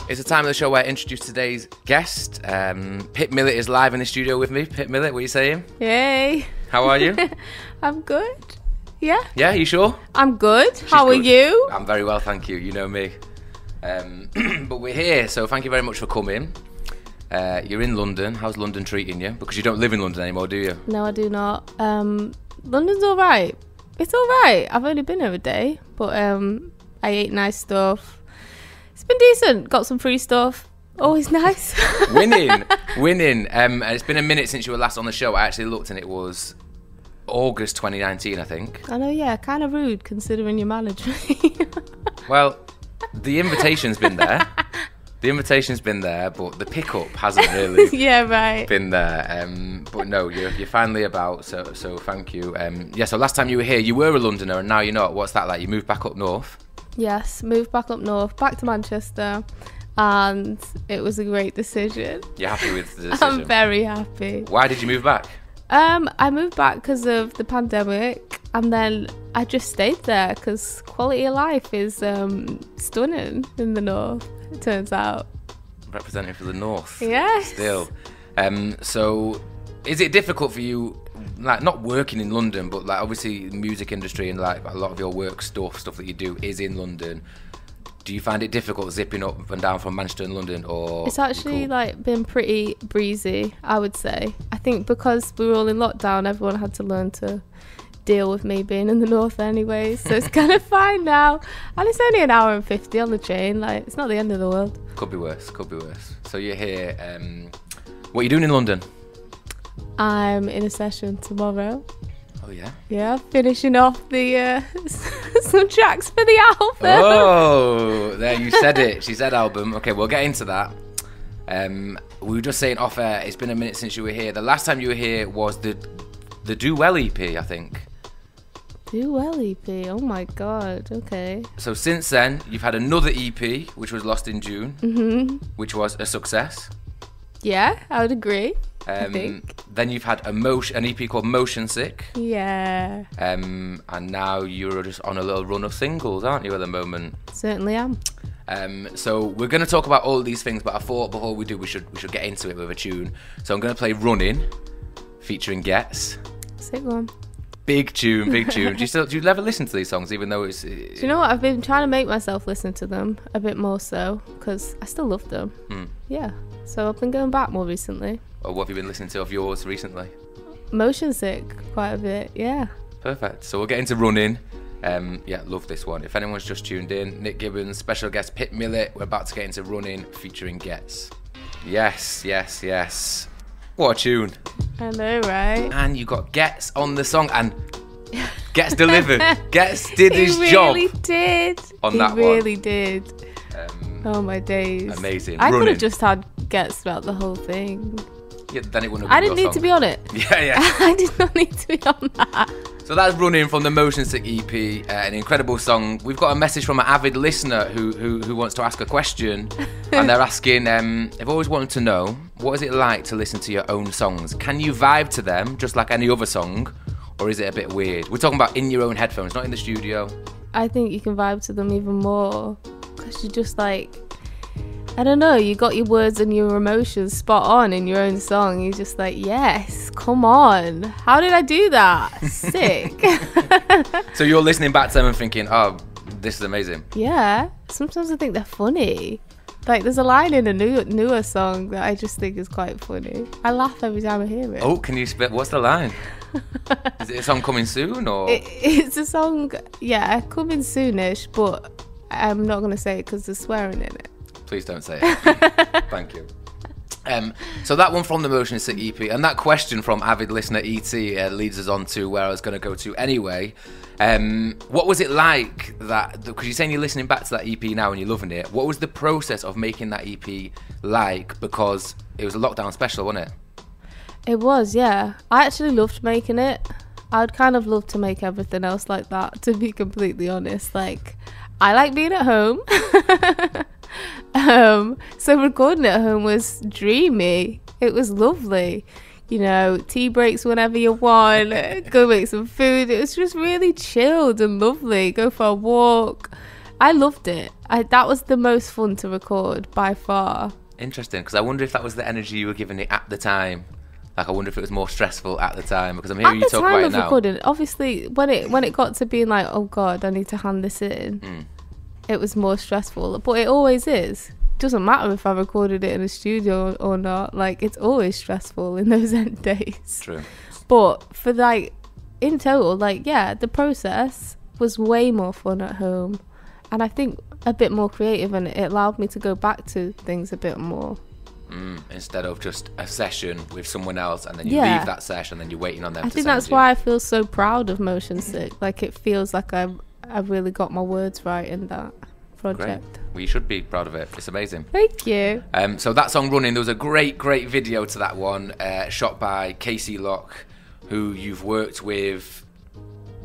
It's a time of the show where I introduce today's guest. Pip Millett is live in the studio with me. Pip Millett, what are you saying? Hey. How are you? I'm good. Yeah. Yeah, you sure? I'm good. How are you? I'm very well, thank you. You know me. But we're here, so thank you very much for coming. You're in London. How's London treating you? Because you don't live in London anymore, do you? No, I do not. London's all right. It's all right. I've only been here a day, but I ate nice stuff. It's been decent. Got some free stuff. Always nice. Winning. It's been a minute since you were last on the show. I actually looked and it was August 2019, I think. I know, yeah. Kind of rude considering you manage me. Well, the invitation's been there. But the pickup hasn't really yeah, right. been there. But no, you're finally about, so thank you. So last time you were here, you were a Londoner and now you're not. What's that like? You moved back up north? Yes, moved back up north, back to Manchester, and it was a great decision. You're happy with the decision? I'm very happy. Why did you move back? I moved back because of the pandemic, and then I just stayed there because quality of life is stunning in the north, it turns out. Representing for the north. Yes. Still. So is it difficult for you, like not working in London, but like obviously the music industry and like a lot of your work stuff that you do is in London. Do you find it difficult zipping up and down from Manchester and London, or it's actually like been pretty breezy, I would say. I think because we were all in lockdown, everyone had to learn to deal with me being in the north anyway, so it's kind of fine now. And it's only an hour and 50 on the train, like it's not the end of the world. Could be worse. So you're here, what are you doing in London? I'm in a session tomorrow. Oh yeah? Yeah, finishing off the some tracks for the album. Oh, there, you said it. She said album. Okay, we'll get into that. We were just saying off air, it's been a minute since you were here. The last time you were here was the Do Well EP, I think. Do Well EP, oh my god, okay. So since then, you've had another EP, which was Lost in June, which was a success. Yeah, I would agree. I think. Then you've had an EP called Motion Sick. Yeah. And now you're just on a little run of singles, aren't you, at the moment? Certainly am. So we're going to talk about all these things, but I thought before we do, we should get into it with a tune. So I'm going to play Running, featuring Gets. Sick one. Big tune. Do you ever listen to these songs, even though it's... Do you know what? I've been trying to make myself listen to them a bit more so, because I still love them. Yeah. So I've been going back more recently. Or what have you been listening to of yours recently? Motion Sick, quite a bit, yeah. Perfect. So we'll get into Running. Yeah, love this one. If anyone's just tuned in, Nick Gibbons, special guest Pip Millett. We're about to get into Running, featuring Gets. Yes. What a tune. I know, right? And you got Gets on the song, and Gets delivered. Gets did his job. He really did. On that one. He really did. Oh my days. Amazing. I could have just had Gets throughout the whole thing. Yeah, then it wouldn't have I been didn't your need song. to be on it. Yeah. I did not need to be on that. So that's Running from the Motion Sick EP, an incredible song. We've got a message from an avid listener who wants to ask a question, and they're asking, they've always wanted to know, what is it like to listen to your own songs? Can you vibe to them just like any other song, or is it a bit weird? We're talking about in your own headphones, not in the studio. I think you can vibe to them even more, because you're just like, I don't know, you got your words and your emotions spot on in your own song. You're just like, yes, come on. How did I do that? Sick. So you're listening back to them and thinking, oh, this is amazing. Yeah. Sometimes I think they're funny. Like, there's a line in a newer song that I just think is quite funny. I laugh every time I hear it. Oh, can you spit? What's the line? Is it a song coming soon, or? It's a song, yeah, coming soonish, but I'm not going to say it because there's swearing in it. Please don't say it. Thank you. So that one from the Motion Sick EP, and that question from avid listener ET leads us on to where I was going to go to anyway. What was it like that? Because you're saying you're listening back to that EP now and you're loving it. What was the process of making that EP like? Because it was a lockdown special, wasn't it? It was, yeah. I actually loved making it. I'd kind of love to make everything else like that, to be completely honest. Like, I like being at home. So recording at home was dreamy. It was lovely. You know, tea breaks whenever you want, go make some food. It was just really chilled and lovely. Go for a walk. I loved it. That was the most fun to record by far. Interesting, because I wonder if that was the energy you were giving it at the time. Like, I wonder if it was more stressful at the time, because I'm hearing you talk about it now. At the time of recording, obviously, when it got to being like, oh God, I need to hand this in, it was more stressful. But it always is. It doesn't matter if I recorded it in a studio or not. Like, it's always stressful in those end days. True. But for like, in total, like, yeah, the process was way more fun at home. And I think a bit more creative, and it allowed me to go back to things a bit more. Instead of just a session with someone else and then you leave that session and then you're waiting on them to I think that's why I feel so proud of Motion Sick. Like, it feels like I really got my words right in that project. Great. Well, you should be proud of it. It's amazing. Thank you. So that song, Running, there was a great video to that one, shot by Casey Locke, who you've worked with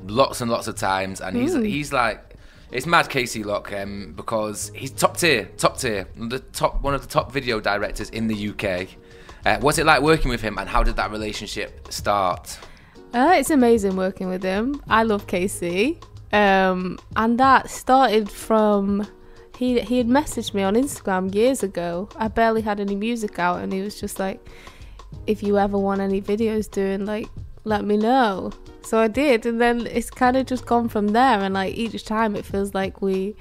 lots and lots of times, and he's like, it's mad, Casey Locke, because he's top tier, one of the top video directors in the UK. What's it like working with him, and how did that relationship start? It's amazing working with him. I love Casey, and that started from he had messaged me on Instagram years ago. I barely had any music out, and he was just like, if you ever want any videos doing, like, let me know. So I did, and then it's kind of just gone from there, and like each time it feels like we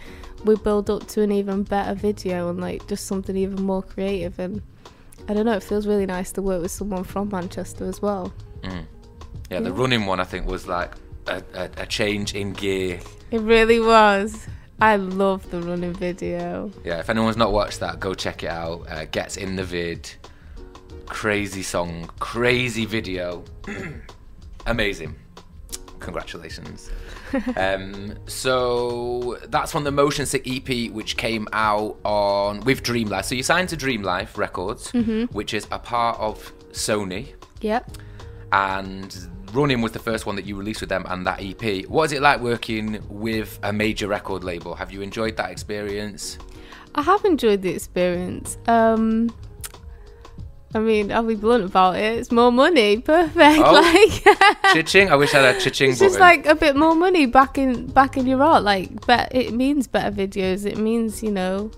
build up to an even better video and like just something even more creative. And I don't know, it feels really nice to work with someone from Manchester as well. Yeah, the Running one I think was like a change in gear. It really was. I love the Running video. Yeah, if anyone's not watched that, go check it out. Gets in the vid. Crazy song, crazy video. Amazing. Congratulations. So that's from the Motion Sick EP, which came out with Dream Life. So you signed to Dream Life Records, which is a part of Sony. Yep. And Running was the first one that you released with them, and that EP. What is it like working with a major record label? Have you enjoyed that experience? I have enjoyed the experience. I mean, I'll be blunt about it. It's more money. Perfect. Oh, like cha-ching. I wish I had a cha-ching button. It's just like a bit more money back in your art. Like, it means better videos. It means, you know,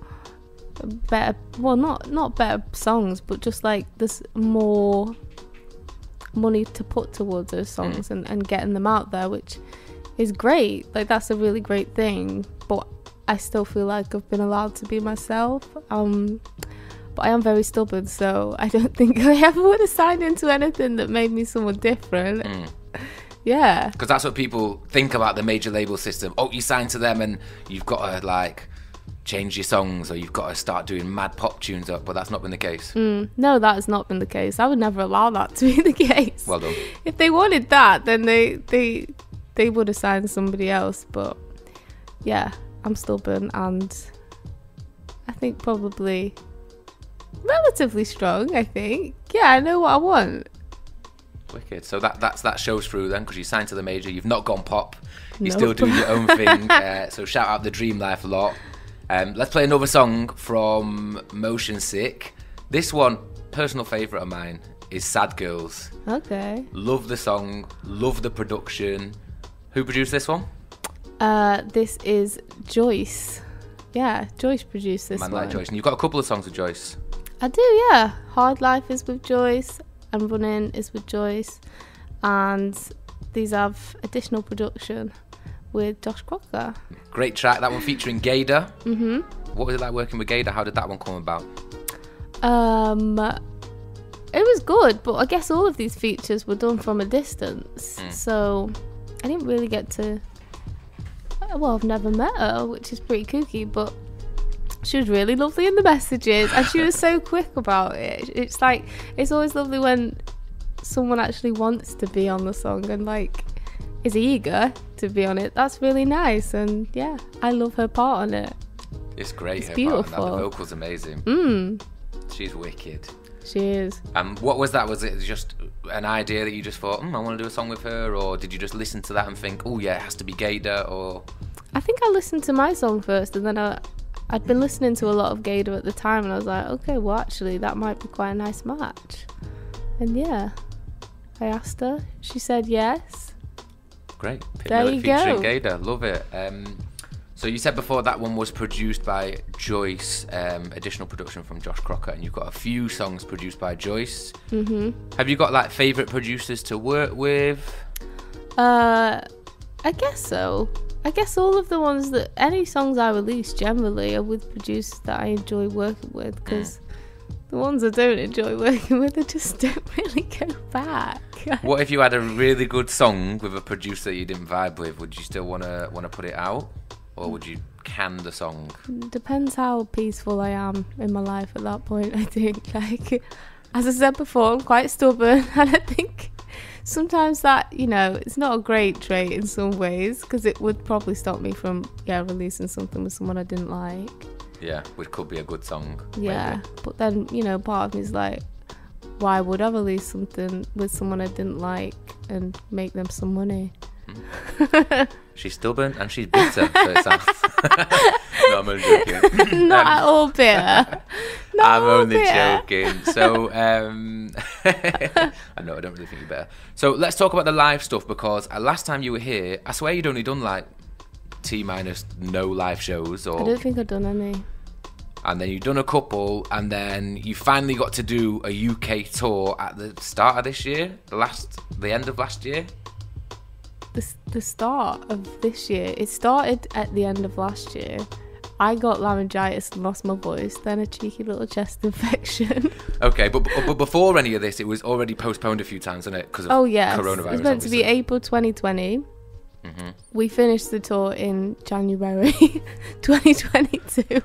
better. Well, not better songs, but just like there's more money to put towards those songs and getting them out there, which is great. Like, that's a really great thing. But I still feel like I've been allowed to be myself. But I am very stubborn, so I don't think I ever would have signed into anything that made me someone different. Yeah. Because that's what people think about the major label system. Oh, you sign to them and you've got to, like, change your songs, or you've got to start doing mad pop tunes up, but that's not been the case. No, that has not been the case. I would never allow that to be the case. Well done. If they wanted that, then they would have signed somebody else, but yeah, I'm stubborn, and I think probably relatively strong, I think. Yeah, I know what I want. Wicked. So that shows through then, because you signed to the major. You've not gone pop. You're Nope. still doing your own thing. So shout out the Dream Life lot. Let's play another song from Motion Sick. This one, personal favourite of mine, is Sad Girls. Okay. Love the song. Love the production. Who produced this one? This is Joyce. Yeah, Joyce produced this one. Man like Joyce. And you've got a couple of songs with Joyce. I do, yeah. Hard Life is with Joyce, and Running is with Joyce, and these have additional production with Josh Crocker. Great track. That one featuring Gator. What was it like working with Gator? How did that one come about? It was good, but I guess all of these features were done from a distance, so I didn't really get to. Well, I've never met her, which is pretty kooky, but she was really lovely in the messages, and she was so quick about it. It's like, it's always lovely when someone actually wants to be on the song and like is eager to be on it. That's really nice, and yeah, I love her part on it. It's great. It's her beautiful. Part on that. The vocal's amazing. She's wicked. She is. What was that? Was it just an idea that you just thought, I want to do a song with her, or did you just listen to that and think, oh yeah, it has to be Gator? Or I think I listened to my song first, and then I'd been listening to a lot of Gator at the time, and I was like, okay, well actually that might be quite a nice match. And yeah, I asked her. She said yes. Great. Pip There Millett you featuring go. Gator. Love it. So you said before that one was produced by Joyce, additional production from Josh Crocker, and you've got a few songs produced by Joyce. Have you got like favourite producers to work with? I guess so. I guess all of the ones that, any songs I release generally are with producers that I enjoy working with, because the ones I don't enjoy working with, I just don't really go back. What if you had a really good song with a producer that you didn't vibe with? Would you still want to put it out? Or would you can the song? Depends how peaceful I am in my life at that point, I think. Like, as I said before, I'm quite stubborn, and I think sometimes that, it's not a great trait in some ways, because it would probably stop me from, releasing something with someone I didn't like. Yeah, which could be a good song. Yeah, maybe. But then, part of me is like, why would I release something with someone I didn't like and make them some money? She's stubborn and she's bitter, so it sounds. No, I'm only joking. Not at all bitter. I'm only joking. So, I know, I don't really think you're better. So let's talk about the live stuff, because last time you were here, I swear you'd only done like T- no live shows. Or... I don't think I've done any. And then you've done a couple, and then you finally got to do a UK tour at the start of this year, the end of last year. The start of this year. It started at the end of last year. I got laryngitis and lost my voice, then a cheeky little chest infection. Okay, but before any of this, it was already postponed a few times, wasn't it? Because of coronavirus. It was meant to be April 2020. We finished the tour in January 2022.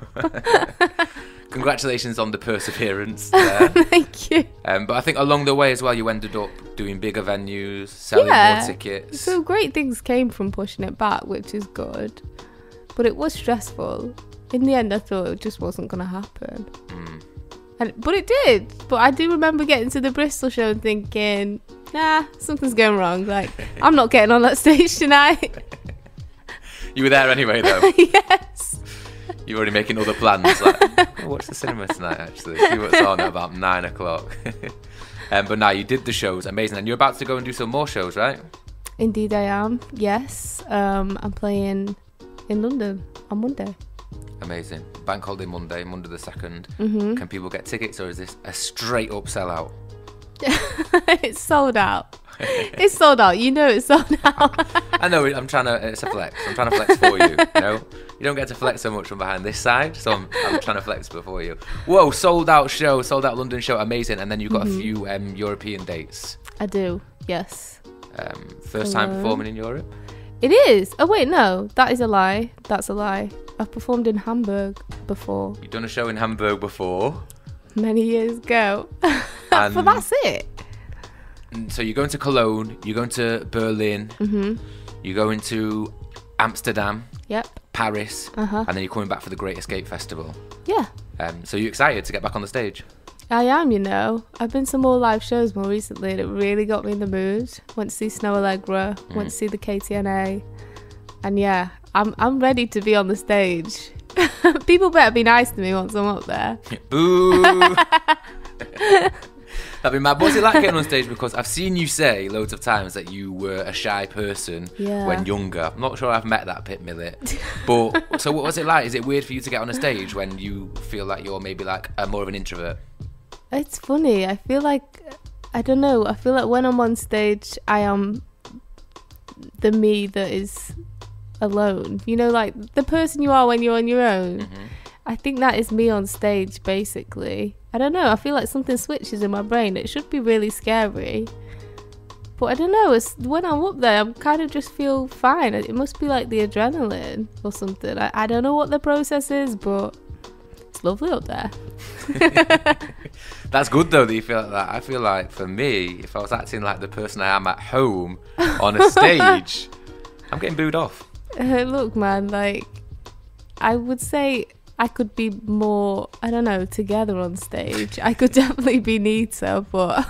Congratulations on the perseverance there. Thank you. But I think along the way as well, you ended up doing bigger venues, selling more tickets. So great things came from pushing it back, which is good. But it was stressful. In the end, I thought it just wasn't going to happen. But it did. But I do remember getting to the Bristol show and thinking, something's going wrong. Like, I'm not getting on that stage tonight. You were there anyway, though? Yes. You're already making other plans. Like, watch the cinema tonight, actually. See what's on at about 9 o'clock. But now you did the shows. Amazing. And you're about to go and do some more shows, right? Indeed I am. Yes. I'm playing in London on Monday. Amazing. Bank holiday Monday the 2nd. Can people get tickets, or is this a straight up sellout? It's sold out. It's sold out. It's sold out. I know. It's a flex. I'm trying to flex for you. You don't get to flex so much from behind this side, so I'm trying to flex before you. Whoa, sold out London show, amazing. And then you've got a few European dates. I do. Yes. First time performing in Europe. It is. Oh wait, no, that is a lie. That's a lie. I've performed in Hamburg before. You've done a show in Hamburg before. Many years ago. But that's it. So you're going to Cologne, you're going to Berlin, you're going to Amsterdam, Paris, and then you're coming back for the Great Escape Festival. Yeah. So you're excited to get back on the stage? I am, I've been to more live shows more recently, and it really got me in the mood. Went to see Snow Allegra, went to see the KTNA, and I'm ready to be on the stage. People better be nice to me once I'm up there. Boo! That'd be mad. What's it like getting on stage? Because I've seen you say loads of times that you were a shy person when younger. I'm not sure I've met that Pip Millett. But so what was it like? Is it weird for you to get on a stage when you feel like you're maybe like more of an introvert? It's funny. I feel like, I don't know. I feel like when I'm on stage, I am the me that is alone. Like the person you are when you're on your own. I think that is me on stage, basically. I don't know. I feel like something switches in my brain. It should be really scary. But I don't know. When I'm up there, I kind of just feel fine. It must be like the adrenaline or something. I don't know what the process is, but it's lovely up there. That's good, though, that you feel like that. I feel like, for me, if I was acting like the person I am at home on a stage, I'm getting booed off. Look, man, I would say I could be more, I don't know, together on stage. I could definitely be neater, but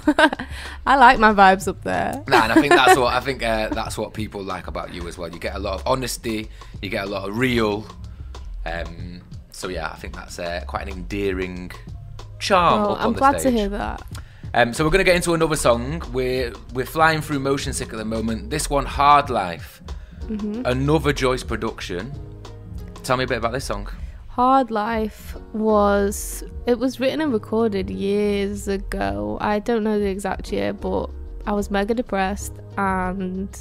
I like my vibes up there. And I think that's what people like about you as well. You get a lot of honesty, you get a lot of real. So yeah, I think that's quite an endearing charm up on the stage. I'm glad to hear that. So we're going to get into another song. We're flying through Motion Sick at the moment. This one, Hard Life. Another Joyce production. Tell me a bit about this song. Hard Life was written and recorded years ago. I don't know the exact year, but I was mega depressed and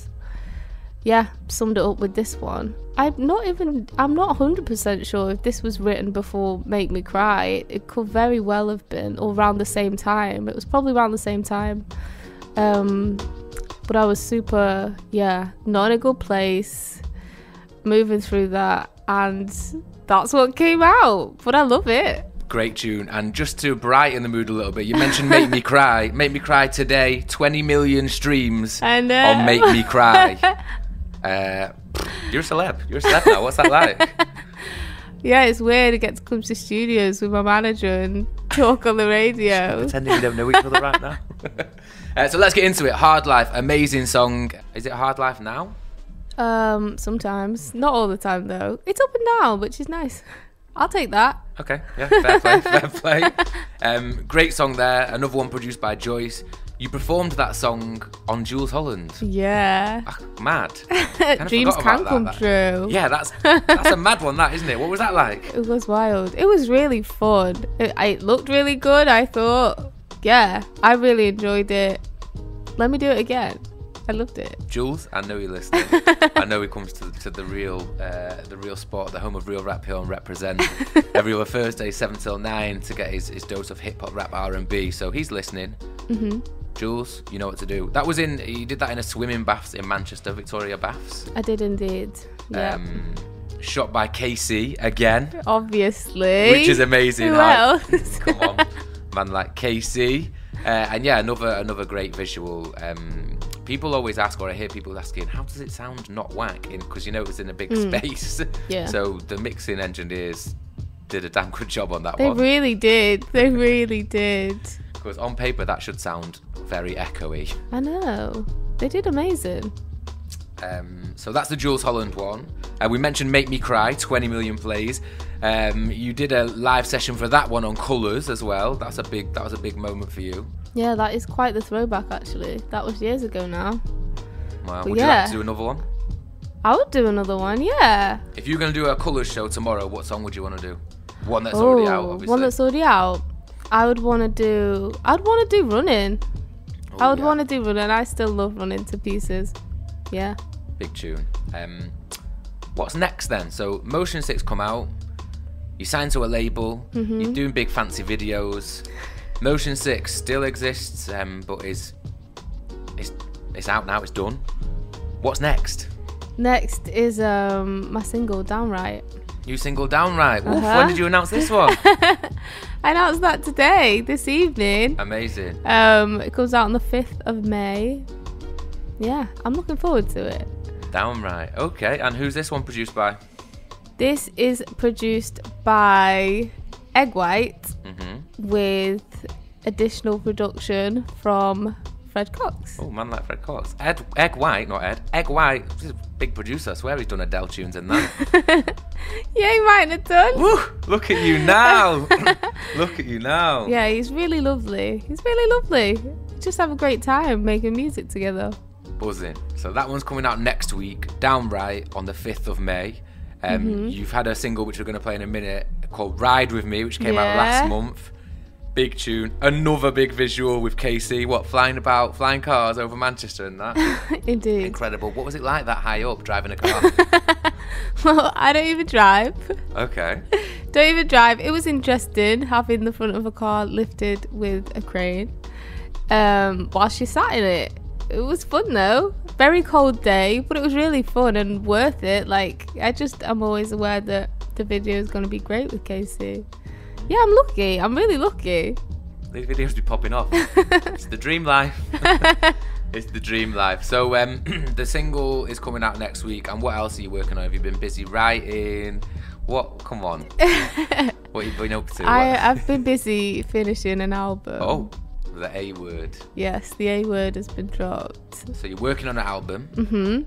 yeah, summed it up with this one. I'm not 100% sure if this was written before Make Me Cry. It could very well have been, or around the same time. It was probably around the same time. But I was super, not in a good place, moving through that, and that's what came out. But I love it. Great tune. And just to brighten the mood a little bit, you mentioned Make Me Cry. Make Me Cry today, 20 million streams on Make Me Cry. You're a celeb. You're a celeb now. What's that like? Yeah, it's weird. I get to come to studios with my manager and talk on the radio. Pretending we don't know each other right now. So let's get into it. Hard Life, amazing song. Is it Hard Life now? Sometimes. Not all the time, though. It's up and down, which is nice. I'll take that. Okay, yeah, fair play. Great song there. Another one produced by Joyce. You performed that song on Jools Holland. Yeah. Mad. Dreams can come true. Yeah, that's a mad one, that, isn't it? What was that like? It was wild. It was really fun. It looked really good, I thought. Yeah, I really enjoyed it. Let me do it again. I loved it. Jules, I know you're listening. I know he comes to the real spot, the home of real rap here on Reprezent, every other Thursday, 7 till 9, to get his dose of hip hop, rap, R&B. So he's listening. Mm-hmm. Jules, you know what to do. You did that in a swimming baths in Manchester, Victoria Baths. I did indeed. Yeah. Shot by KC again. Obviously. Which is amazing. Who else? Come on, man like KC. And yeah, another great visual. People always ask, or I hear people asking, how does it sound not whack? Because it was in a big space. Yeah. So the mixing engineers did a damn good job on that one. They really did. They really did. Because on paper that should sound very echoey. I know. They did amazing. So that's the Jools Holland one. We mentioned Make Me Cry, 20 million plays. You did a live session for that one on Colours as well. That was a big moment for you. Yeah, that is quite the throwback actually. That was years ago now. Wow. Would you like to do another one? I would do another one, yeah. If you're going to do a Colours show tomorrow, what song would you want to do? One that's already out, obviously. One that's already out. I'd want to do Running. I would want to do Running. I still love Running to pieces. Yeah. Big tune. What's next then? So Motion 6 come out. You signed to a label. Mm-hmm. You're doing big fancy videos. Motion 6 still exists, but it's out now. It's done. What's next? Next is my single Downright. New single Downright. Oof, when did you announce this one? I announced that today, this evening. Amazing. It comes out on the 5th of May. Yeah, I'm looking forward to it. Downright. Okay, and who's this one produced by? This is produced by Egg White with additional production from Fred Cox. Oh, man like Fred Cox. Egg White, not Ed. Egg White, he's a big producer. I swear he's done Adele tunes in that. Yeah, he might have done. Woo, look at you now. Look at you now. Yeah, he's really lovely. Just have a great time making music together. Buzzing. So that one's coming out next week, Downright, on the 5th of May. You've had a single which we're going to play in a minute called Ride With Me, which came out last month. Big tune. Another big visual with KC. Flying cars over Manchester and that. Indeed. Incredible. What was it like that high up, driving a car? Well, I don't even drive. Okay. Don't even drive. It was interesting having the front of a car lifted with a crane while she sat in it. It was fun though. Very cold day, but it was really fun and worth it. I'm always aware that the video is going to be great with KC. Yeah, I'm lucky. I'm really lucky. These videos be popping off. It's the dream life. It's the dream life. So the single is coming out next week. And what else are you working on? Have you been busy writing? What? Come on. What have you been up to? I've been busy finishing an album. Oh, the A word. Yes, the A word has been dropped. So you're working on an album. Mm-hmm.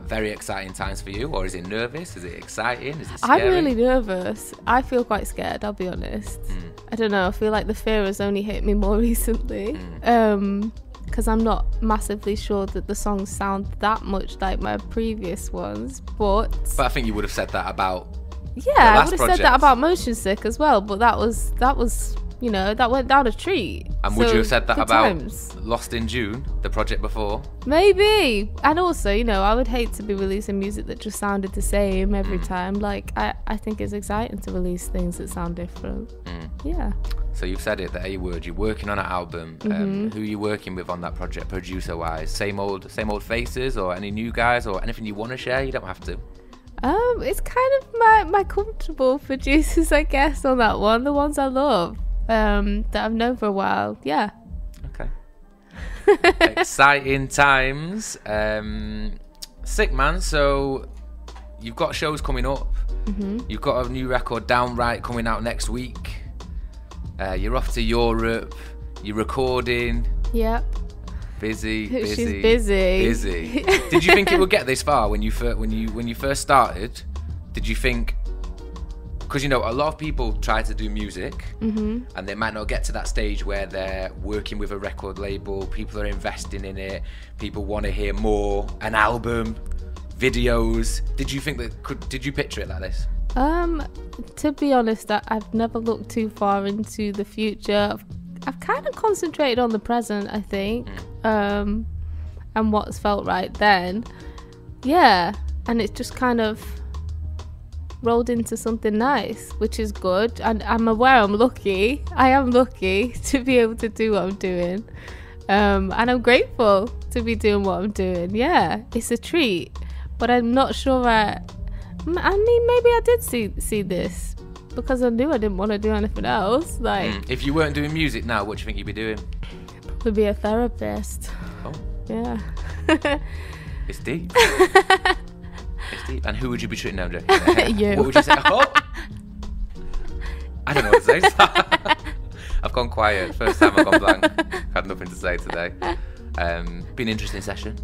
Very exciting times for you, or is it nervous? Is it exciting? Is it scary? I'm really nervous. I feel quite scared, I'll be honest. I don't know, I feel like the fear has only hit me more recently. because I'm not massively sure that the songs sound that much like my previous ones. But I think you would have said that about I would have said that about Motion Sick as well. But that was you know, that went down a treat. And would you have said that about times. Lost in June, the project before? Maybe. And also, you know, I would hate to be releasing music that just sounded the same every time. Like, I think it's exciting to release things that sound different. Yeah. So you've said it, the A word. You're working on an album. Who are you working with on that project, producer-wise? Same old faces, or any new guys, or anything you want to share? You don't have to. It's kind of my comfortable producers, I guess, on that one. The ones I love. That I've known for a while. Yeah. Okay. Exciting times. Sick, man. So you've got shows coming up. You've got a new record, Downright, coming out next week. You're off to Europe. You're recording. Yep. Busy. She's busy. Did you think it would get this far when you first started? Did you think? Because, you know, a lot of people try to do music and they might not get to that stage where they're working with a record label, people are investing in it, people want to hear more, an album, videos. Did you think did you picture it like this? To be honest, I've never looked too far into the future. I've kind of concentrated on the present, I think, and what's felt right then. Yeah, and it's just kind of rolled into something nice, which is good, and I'm aware I am lucky to be able to do what I'm doing, and I'm grateful to be doing what I'm doing. Yeah, it's a treat, but I'm not sure I mean, maybe I did see this because I knew I didn't want to do anything else. Like, if you weren't doing music now, what do you think you'd be doing? Probably be a therapist. Oh, yeah. It's deep. It's deep. And who would you be treating now, Jackie? You. What would you say? Oh! I don't know what to say. I've gone quiet. First time I've gone blank. Had nothing to say today. Been an interesting session.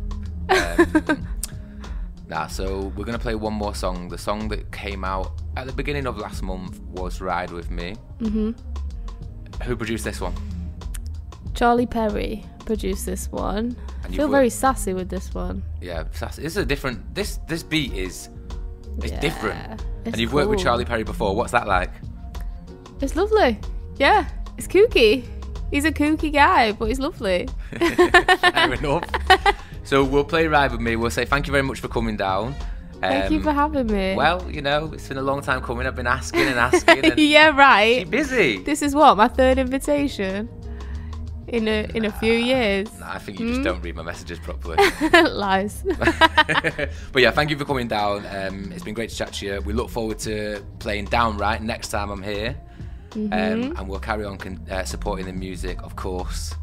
So we're going to play one more song. The song that came out at the beginning of last month was Ride With Me. Who produced this one? Charlie Perry produced this one. I feel very sassy with this one. Yeah, sassy. This is a different. This beat is different. And you've worked with Charlie Perry before. What's that like? It's lovely. Yeah, it's kooky. He's a kooky guy, but he's lovely. Fair enough. So we'll play Ride With Me. We'll say thank you very much for coming down. Thank you for having me. Well, you know, it's been a long time coming. I've been asking and asking. And yeah, right. She's busy. This is what, my third invitation in a few years. I think you just don't read my messages properly. Lies. But yeah, thank you for coming down. It's been great to chat to you. We look forward to playing Downright next time I'm here. And we'll carry on supporting the music, of course.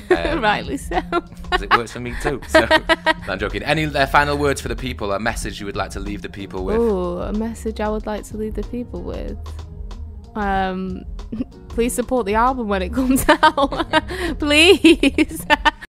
Rightly so. Because it works for me too. So, no, I'm joking. Any final words for the people? A message you would like to leave the people with? Oh, a message I would like to leave the people with. Please support the album when it comes out. Please.